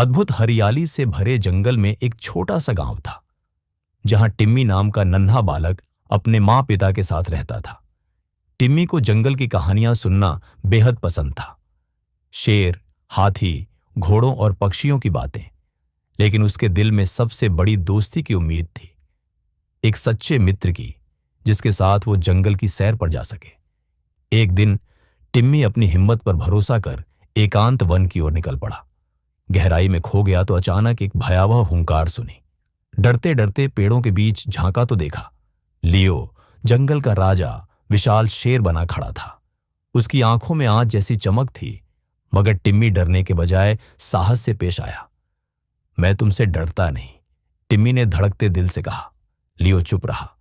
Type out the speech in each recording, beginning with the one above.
अद्भुत हरियाली से भरे जंगल में एक छोटा सा गांव था, जहां टिम्मी नाम का नन्हा बालक अपने माँ पिता के साथ रहता था। टिम्मी को जंगल की कहानियां सुनना बेहद पसंद था। शेर, हाथी, घोड़ों और पक्षियों की बातें। लेकिन उसके दिल में सबसे बड़ी दोस्ती की उम्मीद थी, एक सच्चे मित्र की, जिसके साथ वो जंगल की सैर पर जा सके। एक दिन टिम्मी अपनी हिम्मत पर भरोसा कर एकांत वन की ओर निकल पड़ा। गहराई में खो गया तो अचानक एक भयावह हुंकार सुनी। डरते डरते पेड़ों के बीच झांका तो देखा, लियो, जंगल का राजा, विशाल शेर बना खड़ा था। उसकी आंखों में आंच जैसी चमक थी, मगर टिम्मी डरने के बजाय साहस से पेश आया। मैं तुमसे डरता नहीं, टिम्मी ने धड़कते दिल से कहा। लियो चुप रहा।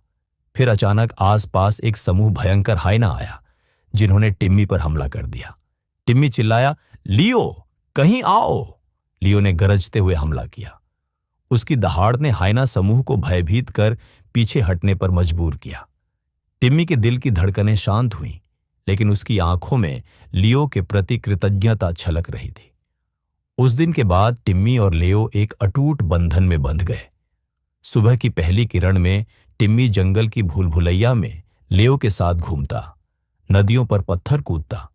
फिर अचानक आसपास एक समूह भयंकर हाइना आया, जिन्होंने टिम्मी पर हमला कर दिया। टिम्मी चिल्लाया, लियो, कहीं आओ। लियो ने गरजते हुए हमला किया। उसकी दहाड़ ने हाइना समूह को भयभीत कर पीछे हटने पर मजबूर किया। टिम्मी के दिल की धड़कनें शांत हुईं, लेकिन उसकी आंखों में लियो के प्रति कृतज्ञता छलक रही थी। उस दिन के बाद टिम्मी और लियो एक अटूट बंधन में बंध गए। सुबह की पहली किरण में टिम्मी जंगल की भूलभुलैया में लियो के साथ घूमता, नदियों पर पत्थर कूदता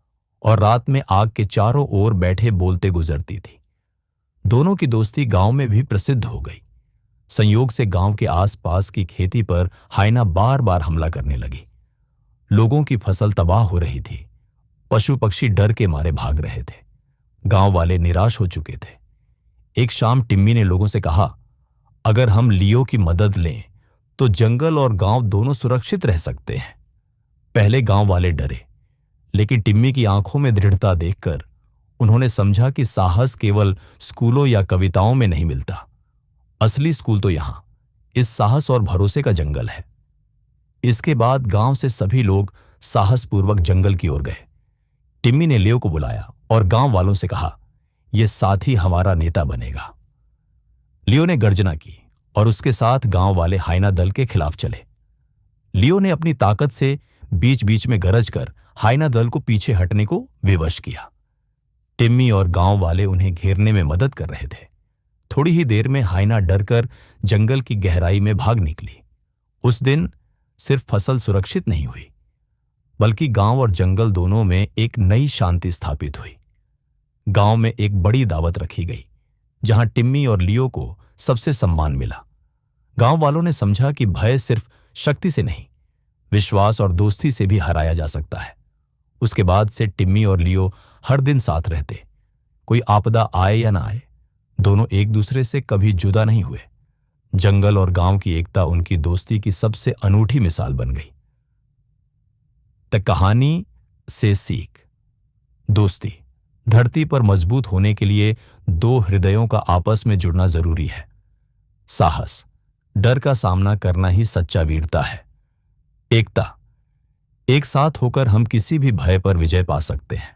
और रात में आग के चारों ओर बैठे बोलते गुजरती थी। दोनों की दोस्ती गांव में भी प्रसिद्ध हो गई। संयोग से गांव के आसपास की खेती पर हाइना बार बार हमला करने लगी। लोगों की फसल तबाह हो रही थी। पशु पक्षी डर के मारे भाग रहे थे। गांव वाले निराश हो चुके थे। एक शाम टिम्मी ने लोगों से कहा, अगर हम लियो की मदद लें तो जंगल और गांव दोनों सुरक्षित रह सकते हैं। पहले गांव वाले डरे, लेकिन टिम्मी की आंखों में दृढ़ता देखकर उन्होंने समझा कि साहस केवल स्कूलों या कविताओं में नहीं मिलता। असली स्कूल तो यहां, इस साहस और भरोसे का जंगल है। इसके बाद गांव से सभी लोग साहसपूर्वक जंगल की ओर गए। टिम्मी ने लियो को बुलाया और गांव वालों से कहा, यह साथी हमारा नेता बनेगा। लियो ने गर्जना की और उसके साथ गांव वाले हाइना दल के खिलाफ चले। लियो ने अपनी ताकत से बीच बीच में गरज कर हाइना दल को पीछे हटने को विवश किया। टिम्मी और गांव वाले उन्हें घेरने में मदद कर रहे थे। थोड़ी ही देर में हाइना डरकर जंगल की गहराई में भाग निकली। उस दिन सिर्फ फसल सुरक्षित नहीं हुई, बल्कि गांव और जंगल दोनों में एक नई शांति स्थापित हुई। गांव में एक बड़ी दावत रखी गई, जहां टिम्मी और लियो को सबसे सम्मान मिला। गांव वालों ने समझा कि भय सिर्फ शक्ति से नहीं, विश्वास और दोस्ती से भी हराया जा सकता है। उसके बाद से टिम्मी और लियो हर दिन साथ रहते। कोई आपदा आए या ना आए, दोनों एक दूसरे से कभी जुदा नहीं हुए। जंगल और गांव की एकता उनकी दोस्ती की सबसे अनूठी मिसाल बन गई। द कहानी से सीख। दोस्ती धरती पर मजबूत होने के लिए दो हृदयों का आपस में जुड़ना जरूरी है। साहस, डर का सामना करना ही सच्चा वीरता है। एकता, एक साथ होकर हम किसी भी भय पर विजय पा सकते हैं।